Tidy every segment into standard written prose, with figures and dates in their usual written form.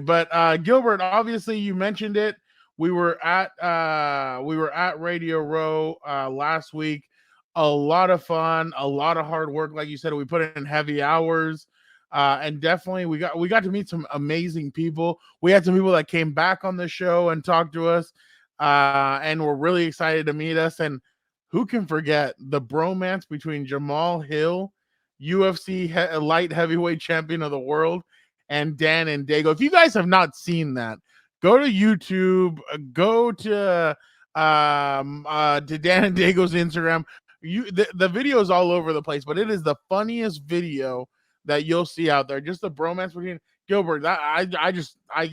But Gilbert, obviously you mentioned it. We were at Radio Row last week. A lot of fun, a lot of hard work. Like you said, we put in heavy hours. And definitely we got to meet some amazing people. We had some people that came back on the show and talked to us, and we're really excited to meet us. And who can forget the bromance between Jamal Hill, UFC light heavyweight champion of the world, and Dan and Dago. If you guys have not seen that, go to YouTube, go to Dan and Dago's Instagram. The video is all over the place, but it is the funniest video that you'll see out there. Just the bromance between Gilbert. I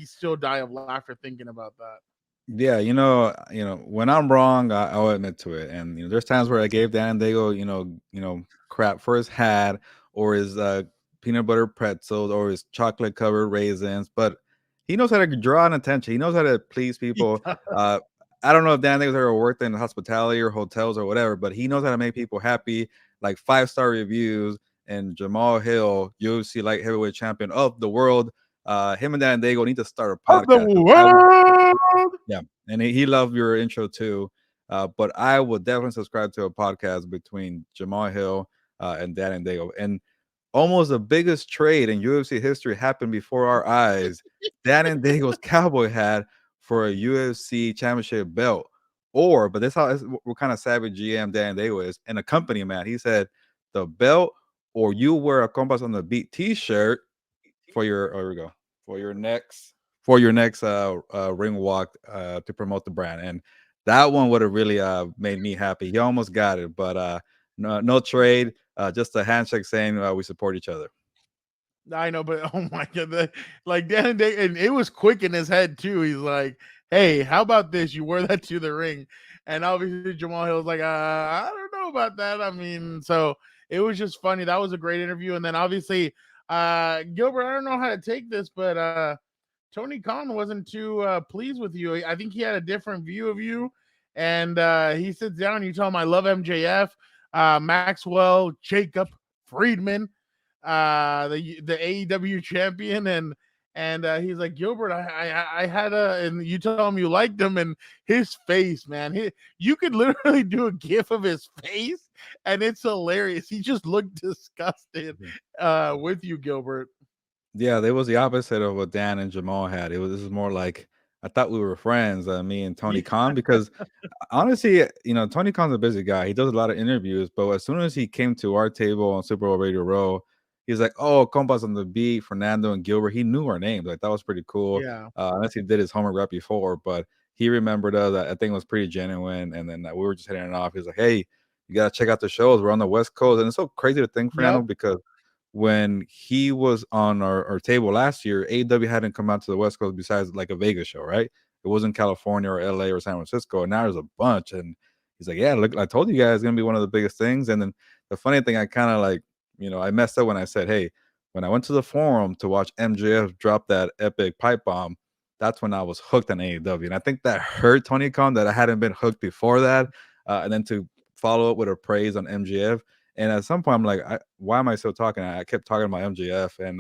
still die of laughter thinking about that. Yeah, when I'm wrong, I'll admit to it. And there's times where I gave Dan Dago, crap for his hat or his peanut butter pretzels or his chocolate covered raisins, but he knows how to draw an attention. He knows how to please people. I don't know if Dan Dago's ever worked in hospitality or hotels or whatever, but he knows how to make people happy. Like 5-star reviews. And Jamal Hill, UFC light heavyweight champion of the world. Him and Dan Dago need to start a Of the podcast. world. Yeah, and he loved your intro too. But I would definitely subscribe to a podcast between Jamal Hill and Dan and Dago. And almost the biggest trade in UFC history happened before our eyes. Dan and Dago's cowboy hat for a UFC championship belt. But that's how what kind of savage GM Dan Dago is. And a company man, he said the belt or you wear a Compas on the Beat T-shirt for your. Oh, here we go. For your next ring walk to promote the brand. And that one would have really made me happy. He almost got it, but no trade, just a handshake saying we support each other. I know, but oh my god, like Dan and Dago, and it was quick in his head too. He's like, "Hey, how about this? You wear that to the ring," and obviously Jamal Hill's like, "I don't know about that." I mean, so it was just funny. That was a great interview, and then obviously, Gilbert, I don't know how to take this, but Tony Khan wasn't too pleased with you. I think he had a different view of you, and he sits down. You tell him, "I love MJF, Maxwell, Jacob, Friedman, the AEW champion," and he's like, "Gilbert, I had and you tell him you liked him, and his face, man, you could literally do a gif of his face, and it's hilarious. He just looked disgusted with you, Gilbert." Yeah, it was the opposite of what Dan and Jamal had. This is more like I thought we were friends, me and Tony Khan, because honestly, Tony Khan's a busy guy. He does a lot of interviews, but as soon as he came to our table on Super Bowl Radio Row, he's like, "Oh, Compas on the beat, Fernando and Gilbert." He knew our names. Like that was pretty cool. Yeah. Unless he did his homework right before, but he remembered us. I think it was pretty genuine. And then we were just hitting it off. He's like, "Hey, you gotta check out the shows. We're on the West Coast," and it's so crazy to think, Fernando, Yep. because when he was on our table last year, AEW hadn't come out to the West Coast besides like a Vegas show, right? It wasn't California or LA or San Francisco. And now there's a bunch. And he's like, "Yeah, look, I told you guys it's gonna be one of the biggest things." And then the funny thing, I kind of like, I messed up when I said, "Hey, when I went to the forum to watch MJF drop that epic pipe bomb, that's when I was hooked on AEW." And I think that hurt Tony Khan that I hadn't been hooked before that. And then to follow up with a praise on MJF. And at some point, I'm like, why am I still talking? I kept talking about MJF and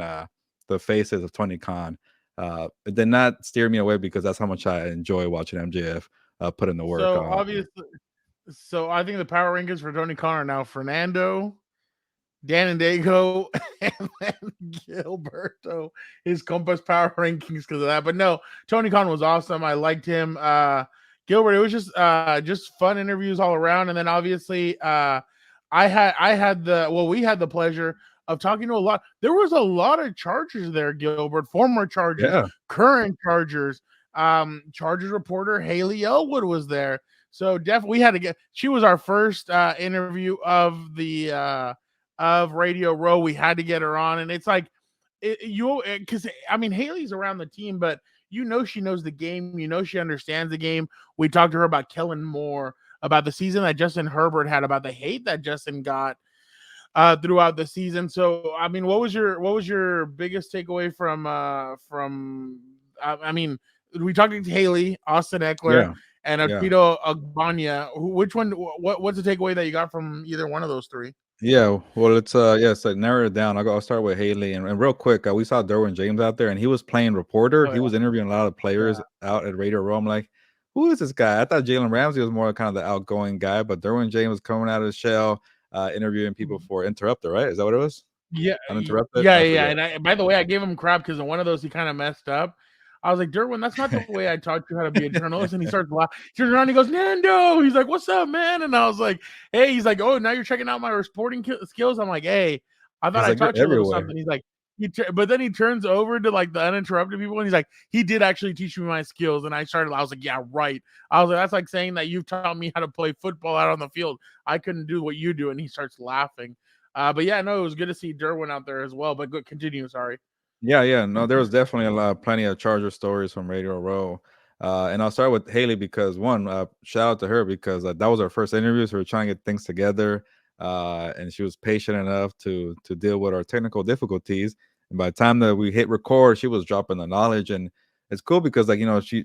the faces of Tony Khan. It did not steer me away because that's how much I enjoy watching MJF put in the work. So obviously, so I think the power rankings for Tony Khan are now Fernando, Dan and Dago, and then Gilberto. His Compass power rankings because of that. But no, Tony Khan was awesome. I liked him. Gilbert, it was just fun interviews all around. And then obviously, we had the pleasure of talking to a lot. There was a lot of Chargers there, Gilbert, former Chargers, Yeah. current Chargers. Chargers reporter Hayley Elwood was there. So definitely we had to get, she was our first interview of the of Radio Row. We had to get her on, and it's like because I mean Haley's around the team, but she knows the game. She understands the game. We talked to her about Kellen Moore, about the season that Justin Herbert had, about the hate that Justin got throughout the season. So I mean, what was your biggest takeaway from I mean, we talked to Hayley, Austin Ekeler, Yeah. and Yeah. Otito Ogbonnia. Which one? What's the takeaway that you got from either one of those three? Yeah, well, it's like narrow it down. I'll start with Haley, and real quick, we saw Derwin James out there, and he was playing reporter. Oh He yeah, was interviewing a lot of players yeah. out at Radio Row. I'm like, who is this guy? I thought Jalen Ramsey was more kind of the outgoing guy, but Derwin James was coming out of the shell, interviewing people for Interrupted, right? Is that what it was? Yeah, Uninterrupted? yeah, I yeah. forget. And by the way, I gave him crap because in one of those he kind of messed up. I was like, Derwin, that's not the way I taught you how to be a journalist. And he starts laughing. He turns around and he goes, Nando. He's like, what's up, man? And I was like, hey, he's like, oh, now you're checking out my reporting skills. I'm like, hey, I thought He's I like, you're taught you a little everywhere. something. He's like, but then he turns over to like the uninterrupted people and he's like, he did actually teach me my skills. And I was like, yeah, right. I was like, that's like saying that you've taught me how to play football out on the field. I couldn't do what you do. And he starts laughing. But yeah, no, it was good to see Derwin out there as well. But good, continue. Sorry. Yeah. No, there was definitely plenty of Charger stories from Radio Row. And I'll start with Haley because one, shout out to her because that was our first interview. So we were trying to get things together. And she was patient enough to deal with our technical difficulties. And by the time that we hit record, she was dropping the knowledge. And it's cool because like,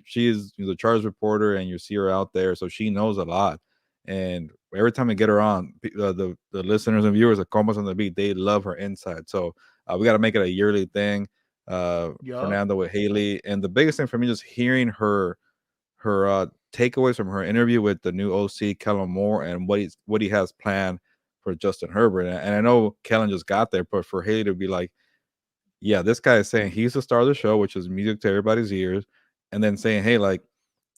she is the Chargers reporter and you see her out there. So she knows a lot. And every time we get her on, the listeners and viewers at Compas on the Beat, they love her insight. So we got to make it a yearly thing. Yup. Fernando with Haley, and the biggest thing for me just hearing her takeaways from her interview with the new OC Kellen Moore and what he has planned for Justin Herbert. And I know Kellen just got there, but for Haley to be like, yeah, this guy is saying he's the star of the show, which is music to everybody's ears, and then saying, hey, like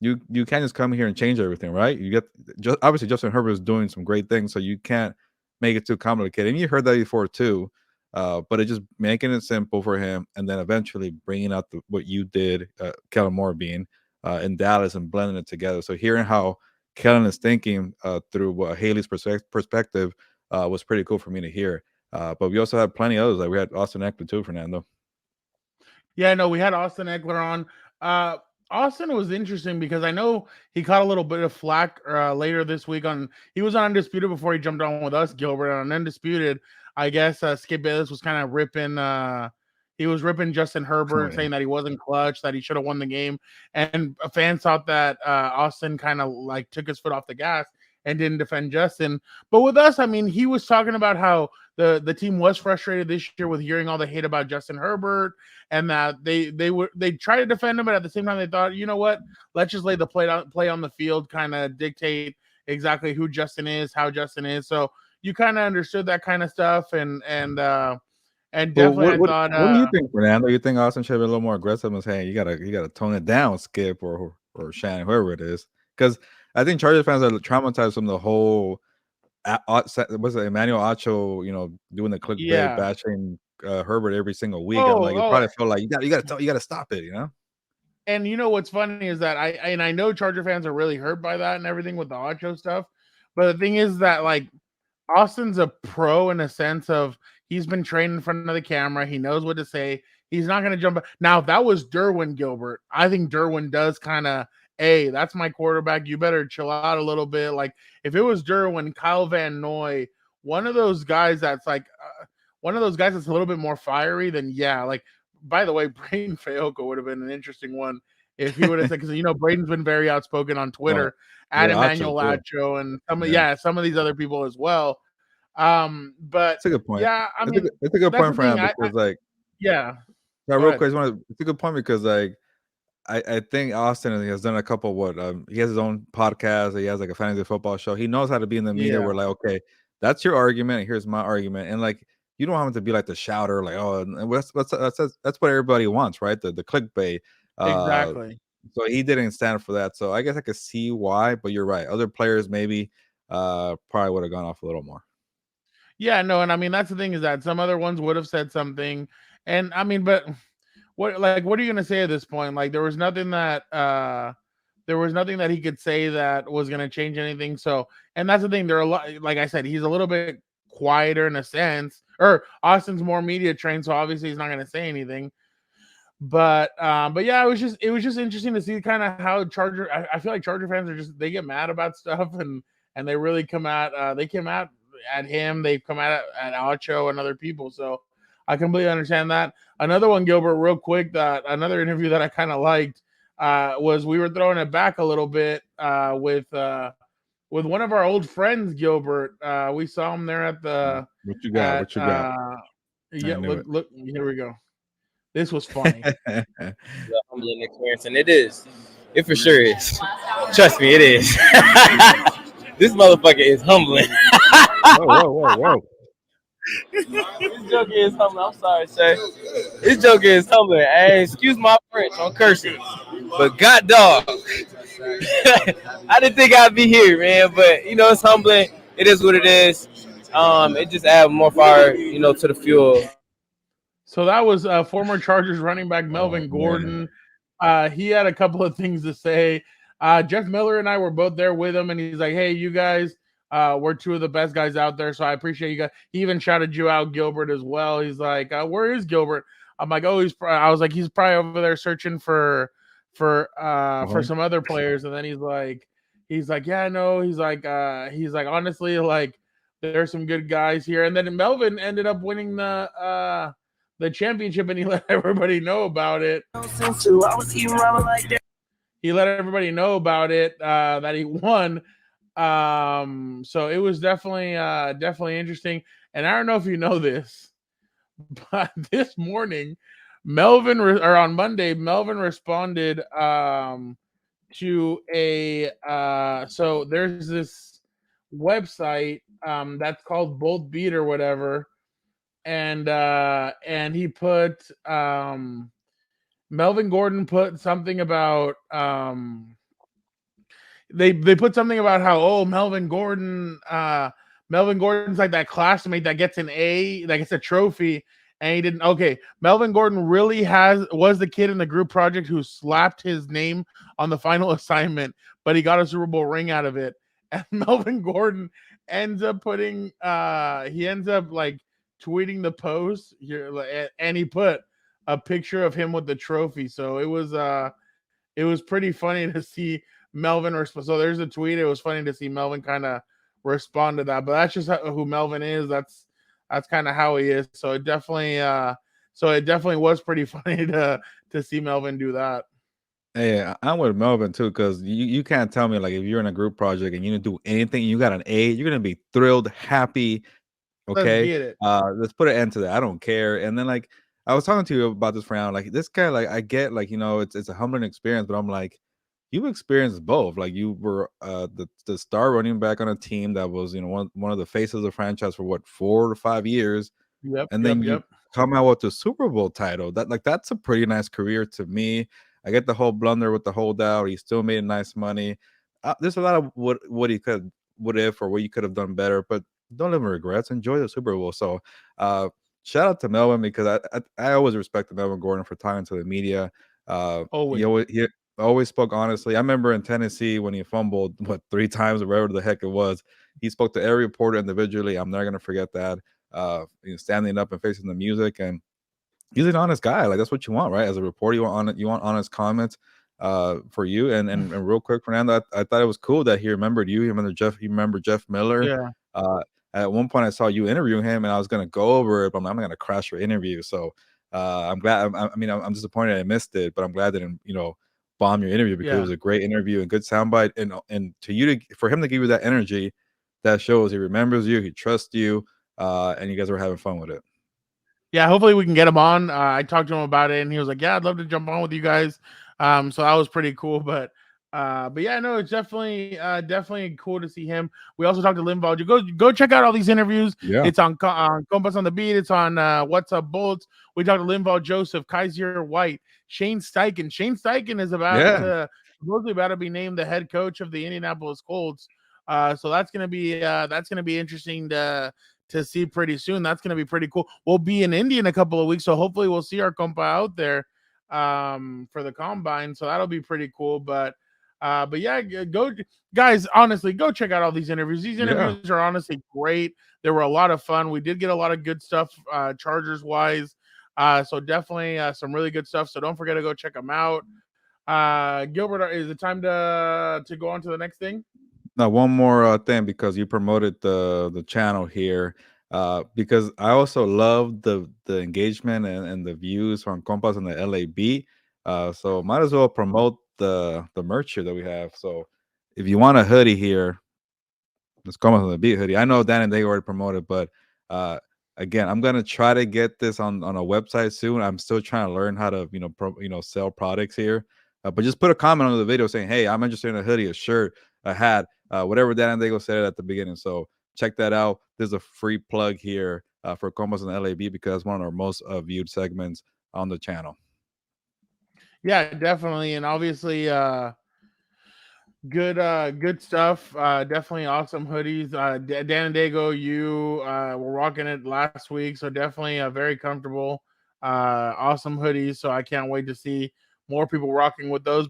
you can't just come here and change everything, right? You get just obviously Justin Herbert is doing some great things, so you can't make it too complicated. And you heard that before too, but it just making it simple for him, and then eventually bringing out what you did, Kellen Moore being in Dallas and blending it together. So hearing how Kellen is thinking through Haley's perspective was pretty cool for me to hear. But we also had plenty of others. Like we had Austin Ekeler too, Fernando. Yeah, no, we had Austin Ekeler on. Uh, Austin was interesting because I know he caught a little bit of flack later this week on. He was on Undisputed before he jumped on with us, Gilbert. On Undisputed, I guess Skip Bayless was kind of ripping. He was ripping Justin Oh Herbert, yeah. saying that he wasn't clutch, that he should have won the game, and fans thought that Austin kind of like took his foot off the gas and didn't defend Justin. But with us, I mean, he was talking about how the team was frustrated this year with hearing all the hate about Justin Herbert and that they try to defend him, but at the same time they thought, you know what, let's just lay the play on the field, kind of dictate exactly who Justin is, how Justin is. So you kind of understood that kind of stuff, and Well, definitely I thought, what do you think, Fernando? You think Austin should be a little more aggressive and saying you gotta tone it down, Skip or Shannon, whoever it is, because I think Chargers fans are traumatized from the whole was it Emmanuel Acho, doing the clickbait yeah, bashing Herbert every single week. I'm like, it oh, probably felt like you gotta stop it, you know? and you know what's funny is that I know Charger fans are really hurt by that and everything with the Ocho stuff, but the thing is that like Austin's a pro in a sense of he's been trained in front of the camera. He knows what to say. He's not going to jump. Now, if that was Derwin Gilbert, I think Derwin does kind of, hey, that's my quarterback. You better chill out a little bit. Like, if it was Derwin, Kyle Van Noy, one of those guys that's like, one of those guys that's a little bit more fiery, then yeah. Like, by the way, Braden Fayoko would have been an interesting one if he would have said, because, Braden's been very outspoken on Well, Twitter at yeah, Acho Emmanuel too. Acho and Yeah, some of these other people as well. But it's a good point. yeah, I It's a mean, it's a good that's point, the thing. Fernando, because like, Yeah, now go real ahead. quick, it's a good point because like I think Austin has done a couple he has his own podcast, he has like a fantasy football show. He knows how to be in the media Yeah, where like, okay, that's your argument, and here's my argument. And like you don't want him to be like the shouter, like, oh, and that's what everybody wants, right? The clickbait. Uh exactly. so he didn't stand for that. So I guess I could see why, but you're right. Other players maybe probably would have gone off a little more. Yeah, no, and I mean that's the thing is that some other ones would have said something, and I mean, but what are you gonna say at this point? Like there was nothing that he could say that was gonna change anything. So, and that's the thing. There are a lot. Like I said, he's a little bit quieter in a sense, or Austin's more media trained, so obviously he's not gonna say anything. But yeah, it was just interesting to see kind of how Charger. I feel like Charger fans are just they get mad about stuff and they really come out. They came out at him. They've come out at Acho and other people. So I completely understand that. Another one, Gilbert, real quick. That another interview that I kind of liked was we were throwing it back a little bit with one of our old friends, Gilbert. We saw him there at the What you got? at What you got? yeah. I knew Look. Here we go. This was funny. it. The humbling experience, and it is. It for sure is. Trust me, it is. This motherfucker is humbling. Whoa, whoa, whoa, whoa. This joke is humbling. I'm sorry, sir. This joke is humbling. Hey, excuse my French. I'm cursing. But god dog. I didn't think I'd be here, man. But you know, it's humbling. It is what it is. It just adds more fire, to the fuel. So that was former Chargers running back Oh Melvin man. Gordon. He had a couple of things to say. Jeff Miller and I were both there with him, and he's like, "Hey, you guys, we're two of the best guys out there, so I appreciate you guys." He even shouted you out, Gilbert, as well. He's like, "Where is Gilbert?" I'm like, "Oh, I was like, he's probably over there searching for some other players." And then he's like, "Yeah, no." He's like, honestly, like there's some good guys here. And then Melvin ended up winning the championship, and he let everybody know about it. He let everybody know about it that he won. So it was definitely interesting. And I don't know if you know this, but this morning, or on Monday, Melvin responded to a so there's this website that's called Bolt Beat or whatever, and he put Melvin Gordon put something about they put something about how Melvin Gordon's like that classmate that gets an A, that gets a trophy, and he didn't. Okay, Melvin Gordon really was the kid in the group project who slapped his name on the final assignment, but he got a Super Bowl ring out of it. And Melvin Gordon ends up like tweeting the post here, and he put a picture of him with the trophy. So it was pretty funny to see Melvin respond. So there's a tweet. It was funny to see Melvin kind of respond to that. But that's just who Melvin is. That's kind of how he is. So it definitely was pretty funny to see Melvin do that. Hey, I'm with Melvin too, because you can't tell me like if you're in a group project and you didn't do anything, you got an A, you're gonna be thrilled, happy. Let's Okay, get it. let's put an end to that. I don't care. And then like I was talking to you about this round, like this guy, like I get like it's a humbling experience, but I'm like you've experienced both. Like you were the star running back on a team that was one of the faces of the franchise for what 4 to 5 years, Yep, and yep, then you yep. come out with the Super Bowl title. That's a pretty nice career to me. I get the whole blunder with the holdout. He still made nice money. There's a lot of what he could, what if, or what you could have done better, but don't live in regrets. Enjoy the Super Bowl. So, shout out to Melvin because I always respected Melvin Gordon for talking to the media. Always. He always spoke honestly. I remember in Tennessee when he fumbled 3 times or whatever the heck it was. He spoke to every reporter individually. I'm never gonna forget that. Standing up and facing the music, and he's an honest guy. Like that's what you want, right? As a reporter, you want honest comments for you. And real quick, Fernando, I thought it was cool that he remembered you. You remember Jeff Miller. Yeah. At one point, I saw you interviewing him, and I was gonna go over it, but I'm not gonna crash your interview. So I'm glad. I'm disappointed I missed it, but I'm glad that bomb your interview because it Yeah. was a great interview and good soundbite. And for him to give you that energy, that shows he remembers you, he trusts you, and you guys were having fun with it. Yeah, hopefully we can get him on. I talked to him about it, and he was like, "Yeah, I'd love to jump on with you guys." So that was pretty cool. But yeah, no, it's definitely cool to see him. We also talked to Linval. Go check out all these interviews. Yeah. It's on Compas on the Beat. It's on What's Up Bolts. We talked to Linval Joseph, Kaiser White, Shane Steichen. Shane Steichen is supposedly about to be named the head coach of the Indianapolis Colts. So that's gonna be interesting to see pretty soon. That's going to be pretty cool. We'll be in Indy in a couple of weeks, so hopefully we'll see our compa out there for the combine. So that'll be pretty cool. But yeah, go guys. Honestly, go check out all these interviews. These interviews are honestly great. They were a lot of fun. We did get a lot of good stuff, Chargers wise. So definitely some really good stuff. So don't forget to go check them out. Gilbert, is it time to go on to the next thing? Now, one more thing because you promoted the channel here. Because I also love the engagement and the views from Compas and the LAB. So might as well promote the merch here that we have. So if you want a hoodie here, Let's come on the beat hoodie. I know Dan and they already promoted, but again, I'm gonna try to get this on a website soon. I'm still trying to learn how to sell products here. But just put a comment on the video saying, "Hey, I'm interested in a hoodie, a shirt, a hat, whatever Dan and Diego said at the beginning." So check that out. There's a free plug here for Compas and LAB because it's one of our most viewed segments on the channel. Yeah, definitely, and obviously, good stuff. Definitely awesome hoodies. Dan and Diego, you were rocking it last week, so definitely very comfortable. Awesome hoodies. So I can't wait to see more people rocking with those.